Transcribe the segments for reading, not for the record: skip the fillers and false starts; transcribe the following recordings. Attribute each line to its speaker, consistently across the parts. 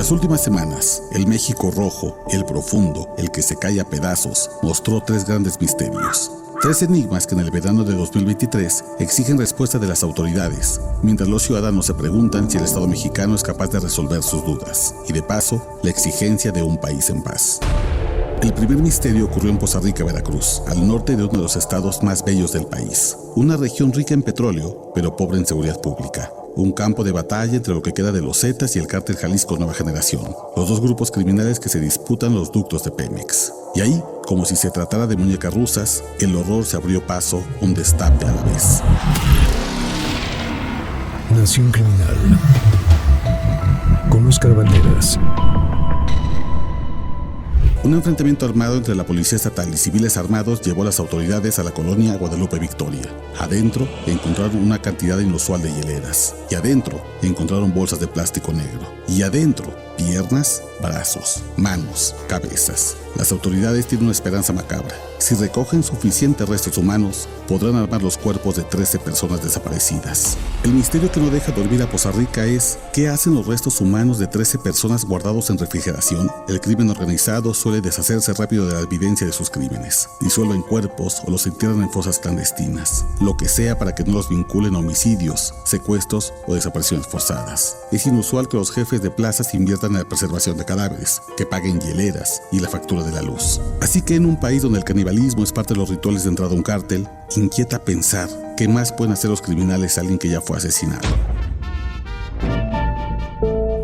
Speaker 1: las últimas semanas, el México rojo, el profundo, el que se cae a pedazos, mostró 3 grandes misterios. 3 enigmas que en el verano de 2023 exigen respuesta de las autoridades, mientras los ciudadanos se preguntan si el Estado mexicano es capaz de resolver sus dudas, y de paso, la exigencia de un país en paz. El primer misterio ocurrió en Poza Rica, Veracruz, al norte de uno de los estados más bellos del país. Una región rica en petróleo, pero pobre en seguridad pública. Un campo de batalla entre lo que queda de los Zetas y el cártel Jalisco Nueva Generación, los 2 grupos criminales que se disputan los ductos de Pemex. Y ahí, como si se tratara de muñecas rusas, el horror se abrió paso, un destape a la vez.
Speaker 2: Nación Criminal con Óscar Valderas.
Speaker 1: Un enfrentamiento armado entre la Policía Estatal y civiles armados llevó a las autoridades a la colonia Guadalupe Victoria. Adentro encontraron una cantidad inusual de hieleras. Y adentro encontraron bolsas de plástico negro. Y adentro, piernas, brazos, manos, cabezas. Las autoridades tienen una esperanza macabra. Si recogen suficientes restos humanos, podrán armar los cuerpos de 13 personas desaparecidas. El misterio que no deja dormir a Poza Rica es ¿qué hacen los restos humanos de 13 personas guardados en refrigeración? El crimen organizado suele deshacerse rápido de la evidencia de sus crímenes. Disuelven cuerpos o los entierran en fosas clandestinas. Lo que sea para que no los vinculen a homicidios, secuestros o desapariciones forzadas. Es inusual que los jefes de plazas inviertan en la preservación de cadáveres, que paguen hieleras y la factura de la luz. Así que en un país donde el canibalismo es parte de los rituales de entrada a un cártel, inquieta pensar qué más pueden hacer los criminales a alguien que ya fue asesinado.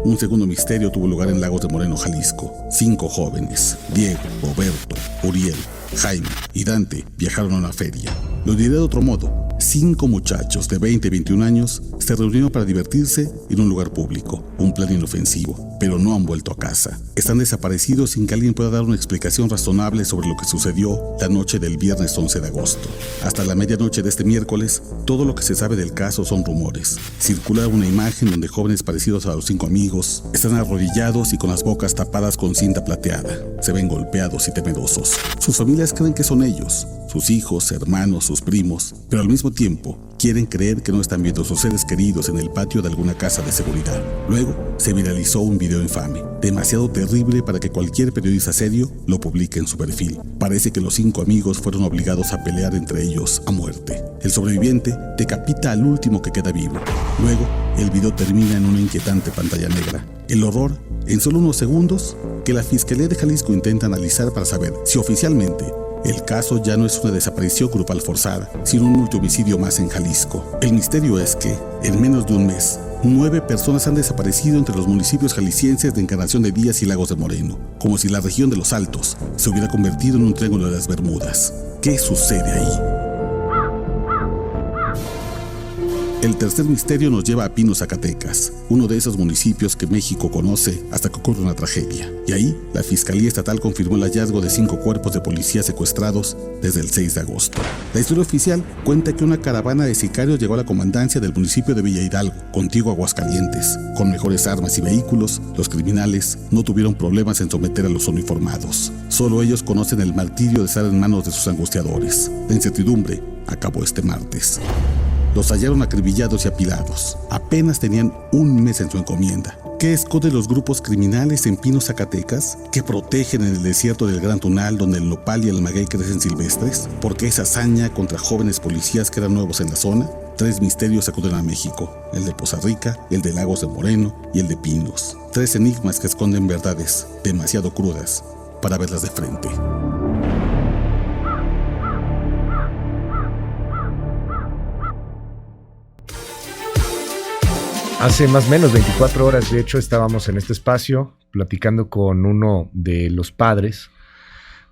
Speaker 1: Un segundo misterio tuvo lugar en Lagos de Moreno, Jalisco. 5 jóvenes, Diego, Roberto, Uriel, Jaime y Dante, viajaron a una feria. Lo diré de otro modo. 5 muchachos de 20 y 21 años se reunieron para divertirse en un lugar público, un plan inofensivo, pero no han vuelto a casa. Están desaparecidos sin que alguien pueda dar una explicación razonable sobre lo que sucedió la noche del viernes 11 de agosto. Hasta la medianoche de este miércoles, todo lo que se sabe del caso son rumores. Circula una imagen donde jóvenes parecidos a los 5 amigos están arrodillados y con las bocas tapadas con cinta plateada. Se ven golpeados y temerosos. Sus familias creen que son ellos, sus hijos, hermanos, sus primos, pero al mismo tiempo quieren creer que no están viendo a sus seres queridos en el patio de alguna casa de seguridad. Luego se viralizó un video infame, demasiado terrible para que cualquier periodista serio lo publique en su perfil. Parece que los 5 amigos fueron obligados a pelear entre ellos a muerte. El sobreviviente decapita al último que queda vivo. Luego, el video termina en una inquietante pantalla negra. El horror, en solo unos segundos, que la Fiscalía de Jalisco intenta analizar para saber si oficialmente el caso ya no es una desaparición grupal forzada, sino un multihomicidio más en Jalisco. El misterio es que, en menos de un mes, 9 personas han desaparecido entre los municipios jaliscienses de Encarnación de Díaz y Lagos de Moreno, como si la región de los Altos se hubiera convertido en un triángulo de las Bermudas. ¿Qué sucede ahí? El tercer misterio nos lleva a Pino, Zacatecas, uno de esos municipios que México conoce hasta que ocurre una tragedia. Y ahí, la Fiscalía Estatal confirmó el hallazgo de 5 cuerpos de policías secuestrados desde el 6 de agosto. La historia oficial cuenta que una caravana de sicarios llegó a la comandancia del municipio de Villa Hidalgo, contiguo a Aguascalientes. Con mejores armas y vehículos, los criminales no tuvieron problemas en someter a los uniformados. Solo ellos conocen el martirio de estar en manos de sus angustiadores. La incertidumbre acabó este martes. Los hallaron acribillados y apilados. Apenas tenían un mes en su encomienda. ¿Qué esconden los grupos criminales en Pino, Zacatecas? ¿Qué protegen en el desierto del Gran Tunal donde el nopal y el maguey crecen silvestres? ¿Por qué esa hazaña contra jóvenes policías que eran nuevos en la zona? 3 misterios acuden a México, el de Poza Rica, el de Lagos de Moreno y el de Pinos. 3 enigmas que esconden verdades demasiado crudas para verlas de frente.
Speaker 2: Hace más o menos 24 horas, de hecho, estábamos en este espacio platicando con uno de los padres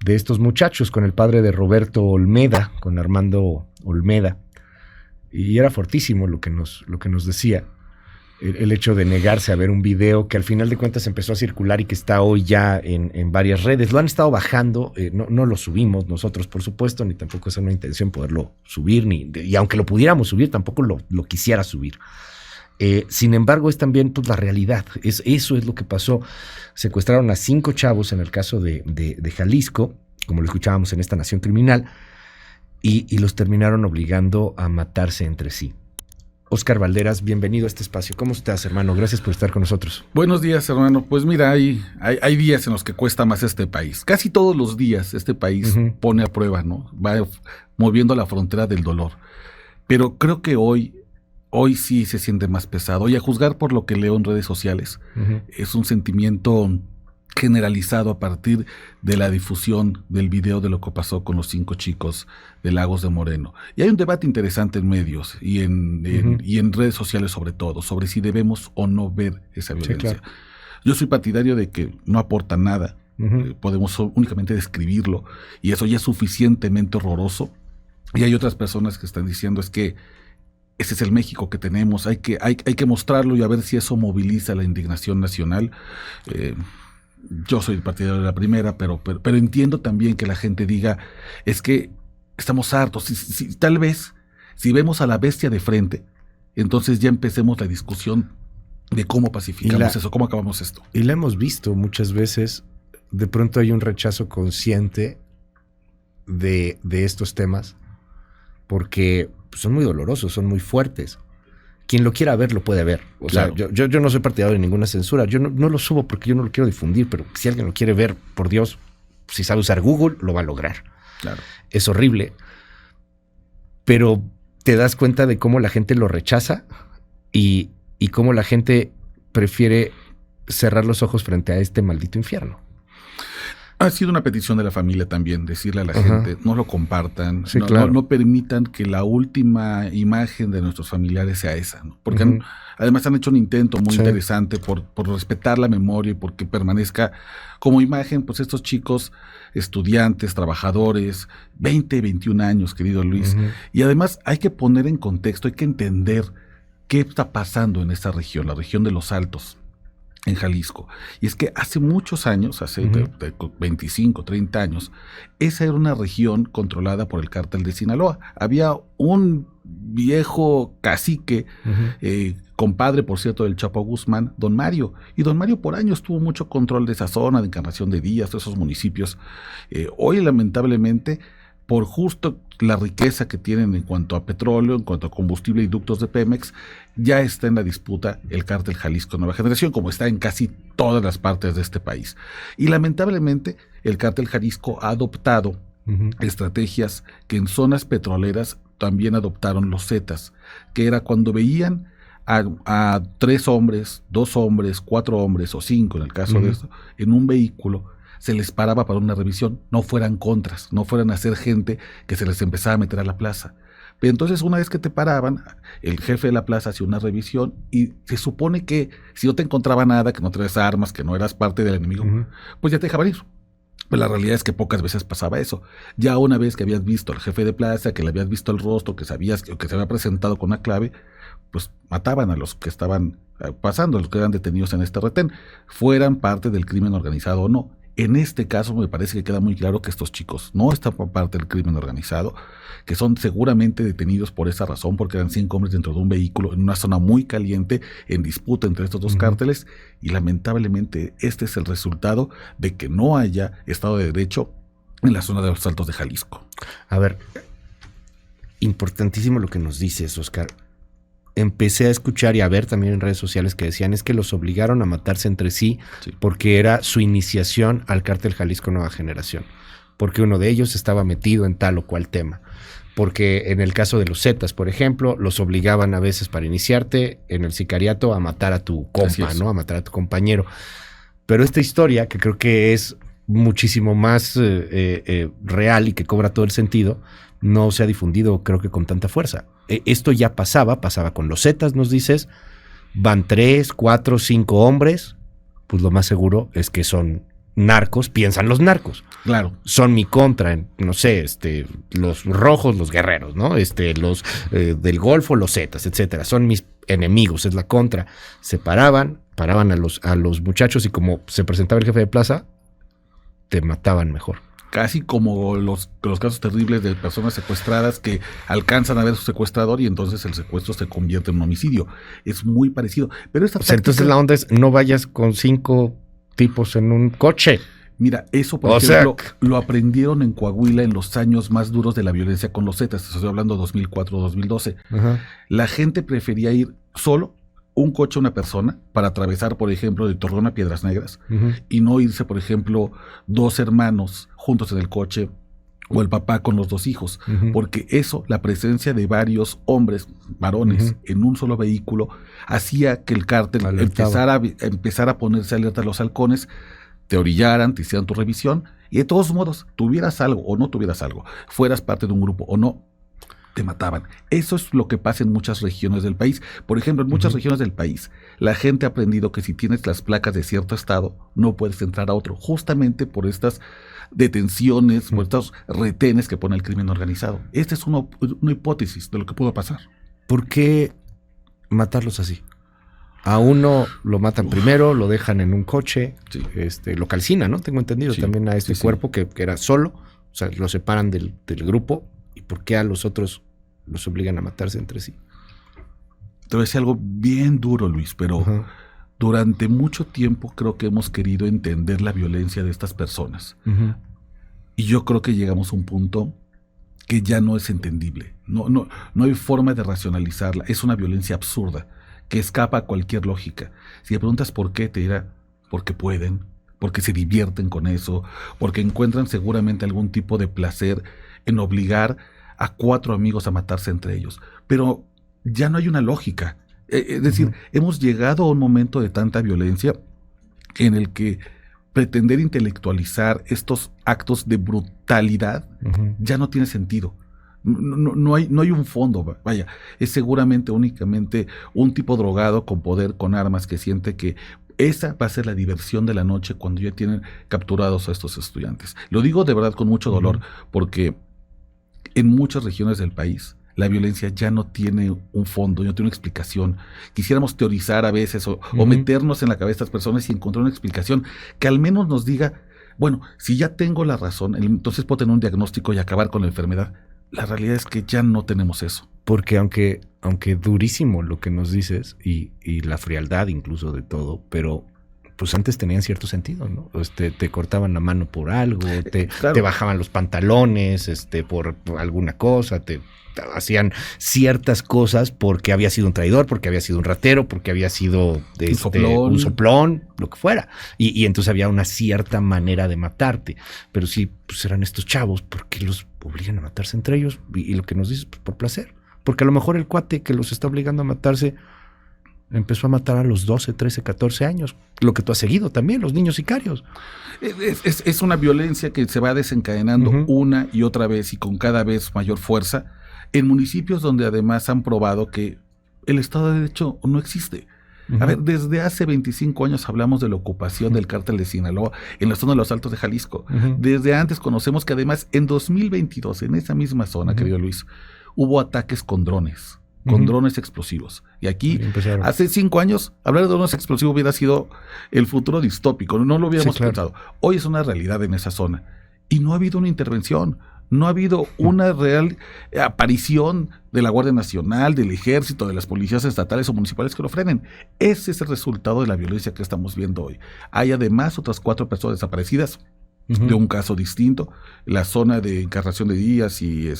Speaker 2: de estos muchachos, con el padre de Roberto Olmeda, con Armando Olmeda, y era fortísimo lo que nos decía, el hecho de negarse a ver un video que al final de cuentas empezó a circular y que está hoy ya en varias redes. Lo han estado bajando, no lo subimos nosotros, por supuesto, ni tampoco es una intención poderlo subir, y aunque lo pudiéramos subir, tampoco lo quisiera subir. Sin embargo, es también pues, la realidad. Eso es lo que pasó. Secuestraron a 5 chavos en el caso de Jalisco, como lo escuchábamos en esta Nación Criminal, y los terminaron obligando a matarse entre sí. Óscar Valderas, bienvenido a este espacio. ¿Cómo estás, hermano? Gracias por estar con nosotros.
Speaker 1: Buenos días, hermano. Pues mira, hay días en los que cuesta más este país. Casi todos los días este país pone a prueba, ¿no? Va moviendo la frontera del dolor. Pero creo que hoy sí se siente más pesado. Y a juzgar por lo que leo en redes sociales, es un sentimiento generalizado a partir de la difusión del video de lo que pasó con los 5 chicos de Lagos de Moreno. Y hay un debate interesante en medios y en redes sociales sobre todo, sobre si debemos o no ver esa violencia. Sí, claro. Yo soy partidario de que no aporta nada, podemos únicamente describirlo, y eso ya es suficientemente horroroso. Y hay otras personas que están diciendo es que ese es el México que tenemos, hay que mostrarlo y a ver si eso moviliza la indignación nacional. Yo soy partidario de la primera, pero entiendo también que la gente diga, es que estamos hartos. Tal vez, si vemos a la bestia de frente, entonces ya empecemos la discusión de cómo pacificamos eso, cómo acabamos esto.
Speaker 2: Y la hemos visto muchas veces, de pronto hay un rechazo consciente de estos temas, porque son muy dolorosos, son muy fuertes. Quien lo quiera ver, lo puede ver. O sea, yo no soy partidario de ninguna censura. Yo no lo subo porque yo no lo quiero difundir, pero si alguien lo quiere ver, por Dios, si sabe usar Google, lo va a lograr. Claro. Es horrible, pero te das cuenta de cómo la gente lo rechaza y cómo la gente prefiere cerrar los ojos frente a este maldito infierno.
Speaker 1: Ha sido una petición de la familia también, decirle a la gente, no lo compartan, sí, claro. no permitan que la última imagen de nuestros familiares sea esa, ¿no? Porque además han hecho un intento muy interesante por respetar la memoria y porque permanezca como imagen, pues estos chicos, estudiantes, trabajadores, 20, 21 años, querido Luis, y además hay que poner en contexto, hay que entender qué está pasando en esta región, la región de los Altos, en Jalisco. Y es que hace muchos años, hace 25, 30 años, esa era una región controlada por el cártel de Sinaloa. Había un viejo cacique, compadre, por cierto, del Chapo Guzmán, don Mario. Y don Mario por años tuvo mucho control de esa zona, de Encarnación de Díaz, de esos municipios. Hoy, lamentablemente, por justo la riqueza que tienen en cuanto a petróleo, en cuanto a combustible y ductos de Pemex, ya está en la disputa el cártel Jalisco Nueva Generación, como está en casi todas las partes de este país. Y lamentablemente el cártel Jalisco ha adoptado estrategias que en zonas petroleras también adoptaron los Zetas, que era cuando veían a 3 hombres, 2 hombres, 4 hombres o 5 en el caso de esto, en un vehículo, se les paraba para una revisión, no fueran contras, no fueran a ser gente que se les empezaba a meter a la plaza. Pero entonces una vez que te paraban, el jefe de la plaza hacía una revisión y se supone que si no te encontraba nada, que no traías armas, que no eras parte del enemigo, pues ya te dejaban ir. Pero la realidad es que pocas veces pasaba eso. Ya una vez que habías visto al jefe de plaza, que le habías visto el rostro, que sabías que se había presentado con una clave, pues mataban a los que estaban pasando, a los que eran detenidos en este retén, fueran parte del crimen organizado o no. En este caso me parece que queda muy claro que estos chicos no están por parte del crimen organizado, que son seguramente detenidos por esa razón, porque eran 5 hombres dentro de un vehículo en una zona muy caliente, en disputa entre estos dos cárteles, y lamentablemente este es el resultado de que no haya Estado de Derecho en la zona de los Altos de Jalisco.
Speaker 2: A ver, importantísimo lo que nos dices, Óscar. Empecé a escuchar y a ver también en redes sociales que decían es que los obligaron a matarse entre sí porque era su iniciación al cártel Jalisco Nueva Generación, porque uno de ellos estaba metido en tal o cual tema, porque en el caso de los Zetas, por ejemplo, los obligaban a veces para iniciarte en el sicariato a matar a tu compa, ¿no? A matar a tu compañero. Pero esta historia, que creo que es muchísimo más real y que cobra todo el sentido, no se ha difundido, creo que con tanta fuerza. Esto ya pasaba con los Zetas, nos dices, van 3, 4, 5 hombres, pues lo más seguro es que son narcos, piensan los narcos.
Speaker 1: Claro.
Speaker 2: Son mi contra, no sé, los rojos, los guerreros, ¿no? Los del Golfo, los Zetas, etcétera. Son mis enemigos, es la contra. Se paraban a los muchachos y como se presentaba el jefe de plaza, te mataban mejor.
Speaker 1: Casi como los casos terribles de personas secuestradas que alcanzan a ver a su secuestrador y entonces el secuestro se convierte en un homicidio. Es muy parecido. Pero esta táctica...
Speaker 2: Entonces la onda es no vayas con 5 tipos en un coche.
Speaker 1: Mira, eso, por ejemplo, lo aprendieron en Coahuila en los años más duros de la violencia con los Zetas. Estoy hablando de 2004, 2012. Ajá. La gente prefería ir solo, un coche a una persona, para atravesar, por ejemplo, de Torreón a Piedras Negras, y no irse, por ejemplo, 2 hermanos juntos en el coche, o el papá con los 2 hijos, porque eso, la presencia de varios hombres, varones, en un solo vehículo, hacía que el cártel empezara a ponerse alerta a los halcones, te orillaran, te hicieran tu revisión, y de todos modos, tuvieras algo o no tuvieras algo, fueras parte de un grupo o no, te mataban. Eso es lo que pasa en muchas regiones del país. Por ejemplo, en muchas regiones del país, la gente ha aprendido que si tienes las placas de cierto estado, no puedes entrar a otro, justamente por estas detenciones, por estos retenes que pone el crimen organizado. Esta es una hipótesis de lo que pudo pasar.
Speaker 2: ¿Por qué matarlos así? A uno lo matan primero, lo dejan en un coche, lo calcinan, ¿no? Tengo entendido también a este cuerpo que era solo, o sea, lo separan del grupo. ¿Y por qué a los otros los obligan a matarse entre sí?
Speaker 1: Te voy a decir algo bien duro, Luis, pero durante mucho tiempo creo que hemos querido entender la violencia de estas personas. Y yo creo que llegamos a un punto que ya no es entendible. No hay forma de racionalizarla. Es una violencia absurda que escapa a cualquier lógica. Si le preguntas por qué, te dirá, porque pueden, porque se divierten con eso, porque encuentran seguramente algún tipo de placer en obligar a 4 amigos a matarse entre ellos. Pero ya no hay una lógica. Es decir, hemos llegado a un momento de tanta violencia en el que pretender intelectualizar estos actos de brutalidad ya no tiene sentido. No hay un fondo, vaya, es seguramente únicamente un tipo drogado con poder, con armas, que siente que esa va a ser la diversión de la noche cuando ya tienen capturados a estos estudiantes. Lo digo de verdad con mucho dolor, porque en muchas regiones del país la violencia ya no tiene un fondo, ya no tiene una explicación. Quisiéramos teorizar a veces o meternos en la cabeza de estas personas y encontrar una explicación que al menos nos diga, bueno, si ya tengo la razón, entonces puedo tener un diagnóstico y acabar con la enfermedad. La realidad es que ya no tenemos eso.
Speaker 2: Porque aunque durísimo lo que nos dices y la frialdad incluso de todo, pero pues antes tenían cierto sentido, ¿no? Te cortaban la mano por algo, te bajaban los pantalones, por alguna cosa, te hacían ciertas cosas porque había sido un traidor, porque había sido un ratero, porque había sido un soplón, lo que fuera. Y entonces había una cierta manera de matarte. Pero si pues eran estos chavos, ¿por qué los obligan a matarse entre ellos? Y lo que nos dices, pues por placer. Porque a lo mejor el cuate que los está obligando a matarse empezó a matar a los 12, 13, 14 años. Lo que tú has seguido también, los niños sicarios.
Speaker 1: Es una violencia que se va desencadenando una y otra vez y con cada vez mayor fuerza en municipios donde además han probado que el Estado de Derecho no existe. A ver, desde hace 25 años hablamos de la ocupación del cártel de Sinaloa en la zona de los Altos de Jalisco. Desde antes conocemos que además en 2022, en esa misma zona, querido Luis, hubo ataques con drones. Con drones explosivos. Y aquí, hace 5 años, hablar de drones explosivos hubiera sido el futuro distópico. No lo hubiéramos pensado. Hoy es una realidad en esa zona. Y no ha habido una intervención. No ha habido una real aparición de la Guardia Nacional, del Ejército, de las policías estatales o municipales que lo frenen. Ese es el resultado de la violencia que estamos viendo hoy. Hay además otras 4 personas desaparecidas de un caso distinto. La zona de Encarnación de Díaz y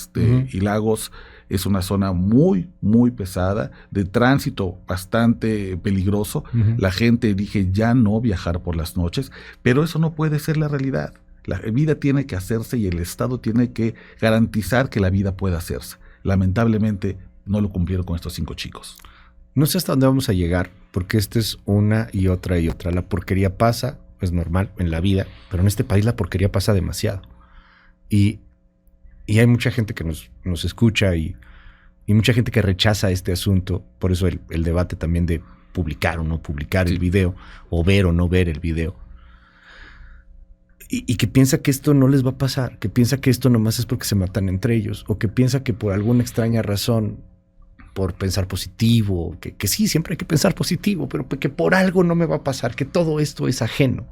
Speaker 1: Lagos es una zona muy, muy pesada, de tránsito bastante peligroso. La gente elige ya no viajar por las noches, pero eso no puede ser la realidad. La vida tiene que hacerse y el Estado tiene que garantizar que la vida pueda hacerse. Lamentablemente no lo cumplieron con estos 5 chicos.
Speaker 2: No sé hasta dónde vamos a llegar, porque esta es una y otra y otra. La porquería pasa, es normal en la vida, pero en este país la porquería pasa demasiado. Y hay mucha gente que nos escucha y mucha gente que rechaza este asunto. Por eso el debate también de publicar o no publicar el video, o ver o no ver el video. Y que piensa que esto no les va a pasar, que piensa que esto nomás es porque se matan entre ellos, o que piensa que por alguna extraña razón, por pensar positivo, que sí, siempre hay que pensar positivo, pero que por algo no me va a pasar, que todo esto es ajeno.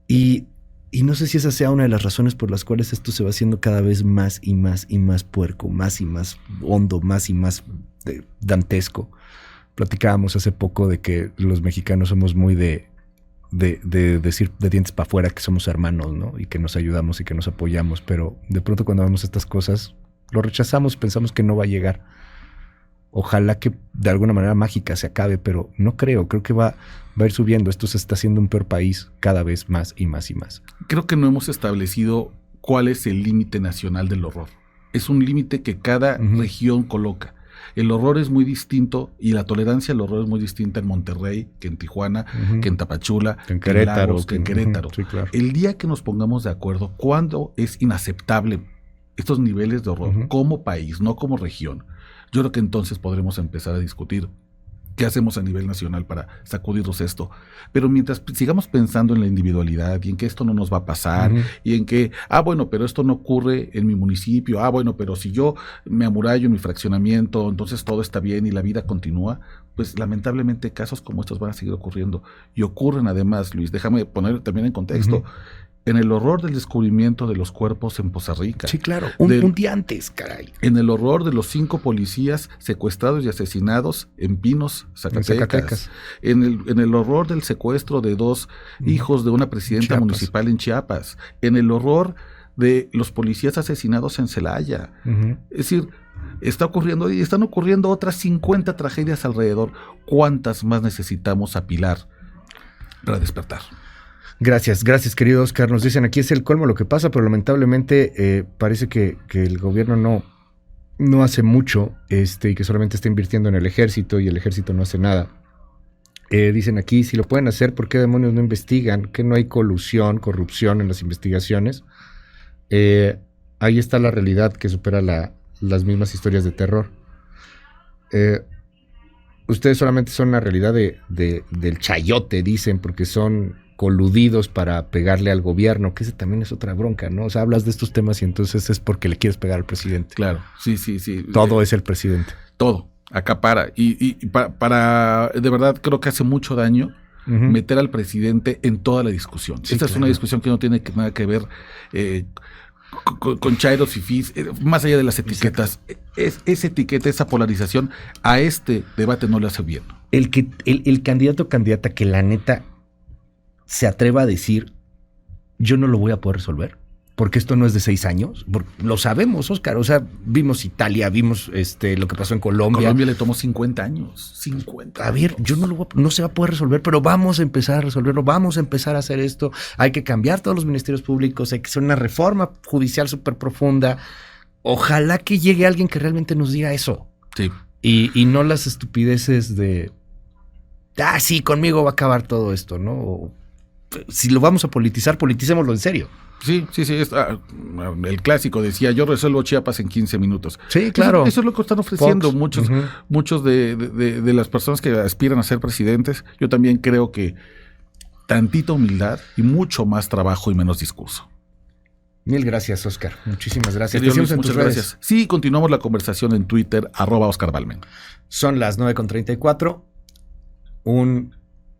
Speaker 2: Y no sé si esa sea una de las razones por las cuales esto se va haciendo cada vez más y más y más puerco, más y más hondo, más y más dantesco. Platicábamos hace poco de que los mexicanos somos muy de de decir de dientes para afuera que somos hermanos, ¿no? Y que nos ayudamos y que nos apoyamos, pero de pronto cuando vemos estas cosas, lo rechazamos, pensamos que no va a llegar. Ojalá que de alguna manera mágica se acabe, pero no creo que va a ir subiendo. Esto se está haciendo un peor país cada vez más y más y más.
Speaker 1: Creo que no hemos establecido cuál es el límite nacional del horror. Es un límite que cada región coloca. El horror es muy distinto y la tolerancia al horror es muy distinta en Monterrey, que en Tijuana, que en Tapachula,
Speaker 2: en Querétaro,
Speaker 1: en Lagos, que en Querétaro.
Speaker 2: Sí, claro.
Speaker 1: El día que nos pongamos de acuerdo, ¿cuándo es inaceptable estos niveles de horror como país, no como región? Yo creo que entonces podremos empezar a discutir qué hacemos a nivel nacional para sacudirnos esto. Pero mientras sigamos pensando en la individualidad y en que esto no nos va a pasar y en que, bueno, pero esto no ocurre en mi municipio, bueno, pero si yo me amurallo en mi fraccionamiento, entonces todo está bien y la vida continúa, pues lamentablemente casos como estos van a seguir ocurriendo. Y ocurren además, Luis, déjame poner también en contexto, en el horror del descubrimiento de los cuerpos en Poza Rica.
Speaker 2: Sí, claro, un día antes, caray.
Speaker 1: En el horror de los 5 policías secuestrados y asesinados en Pinos, Zacatecas. En el horror del secuestro de 2 hijos de una presidenta municipal en Chiapas. En el horror de los policías asesinados en Celaya. Es decir, están ocurriendo otras 50 tragedias alrededor. ¿Cuántas más necesitamos apilar para despertar?
Speaker 2: Gracias querido Oscar. Nos dicen aquí es el colmo lo que pasa, pero lamentablemente parece que el gobierno no hace mucho y que solamente está invirtiendo en el ejército y el ejército no hace nada. Dicen aquí, si lo pueden hacer, ¿por qué demonios no investigan? Que no hay colusión, corrupción en las investigaciones. Ahí está la realidad que supera las mismas historias de terror. Ustedes solamente son la realidad del chayote, dicen, porque son coludidos para pegarle al gobierno, que ese también es otra bronca, ¿no? O sea, hablas de estos temas y entonces es porque le quieres pegar al presidente.
Speaker 1: Claro, sí.
Speaker 2: Todo es el presidente.
Speaker 1: Todo, acapara. Y para de verdad, creo que hace mucho daño meter al presidente en toda la discusión.
Speaker 2: Sí,
Speaker 1: Esta es una discusión que no tiene nada que ver con chairos y fis, más allá de las etiquetas. Esa etiqueta, esa polarización, a este debate no le hace bien.
Speaker 2: El candidato o candidata que la neta se atreva a decir, yo no lo voy a poder resolver, porque esto no es de 6 años, lo sabemos, Oscar, o sea, vimos Italia, vimos lo que pasó en Colombia.
Speaker 1: Colombia le tomó 50 años, 50
Speaker 2: A ver, yo no se va a poder resolver, pero vamos a empezar a resolverlo, vamos a empezar a hacer esto, hay que cambiar todos los ministerios públicos, hay que hacer una reforma judicial súper profunda. Ojalá que llegue alguien que realmente nos diga eso.
Speaker 1: Sí.
Speaker 2: Y no las estupideces de, sí, conmigo va a acabar todo esto, ¿no? Si lo vamos a politizar, politicémoslo en serio.
Speaker 1: Sí. El clásico decía, yo resuelvo Chiapas en 15 minutos.
Speaker 2: Sí, claro.
Speaker 1: Eso es lo que están ofreciendo
Speaker 2: Fox.
Speaker 1: muchos de las personas que aspiran a ser presidentes. Yo también creo que tantita humildad y mucho más trabajo y menos discurso.
Speaker 2: Mil gracias, Oscar. Muchísimas gracias.
Speaker 1: Luis, muchas gracias. Sí, continuamos la conversación en Twitter, @Oscar Balmen.
Speaker 2: Son las 9:34. Un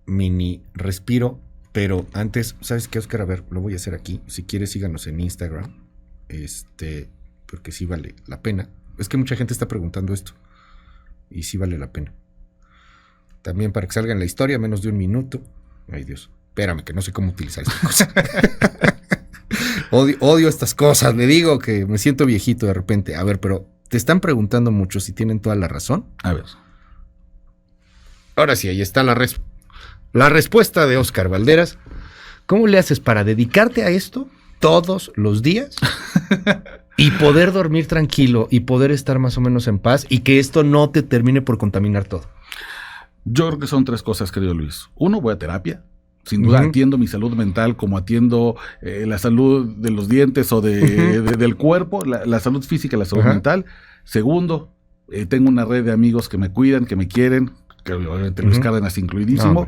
Speaker 2: mini respiro. Pero antes, ¿sabes qué, Oscar? A ver, lo voy a hacer aquí. Si quieres, síganos en Instagram. Porque sí vale la pena. Es que mucha gente está preguntando esto. Y sí vale la pena. También para que salga en la historia, menos de 1 minuto. Ay, Dios. Espérame, que no sé cómo utilizar esta cosa. Odio estas cosas. Le digo que me siento viejito de repente. A ver, pero te están preguntando mucho si tienen toda la razón.
Speaker 1: A ver.
Speaker 2: Ahora sí, ahí está la respuesta de Oscar Valderas. ¿Cómo le haces para dedicarte a esto todos los días y poder dormir tranquilo y poder estar más o menos en paz y que esto no te termine por contaminar todo?
Speaker 1: Yo creo que son 3 cosas, querido Luis. 1, voy a terapia. Sin duda atiendo mi salud mental como atiendo la salud de los dientes o del cuerpo, la salud física, la salud mental. 2, tengo una red de amigos que me cuidan, que me quieren, que obviamente Luis Cárdenas incluidísimo.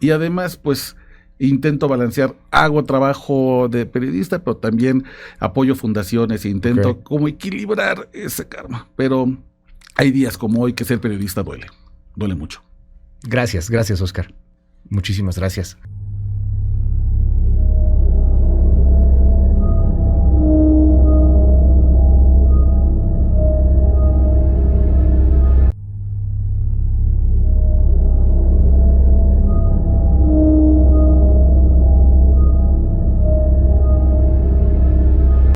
Speaker 1: Y además, pues, intento balancear, hago trabajo de periodista, pero también apoyo fundaciones e intento como equilibrar ese karma. Pero hay días como hoy que ser periodista duele mucho.
Speaker 2: Gracias, Oscar. Muchísimas gracias.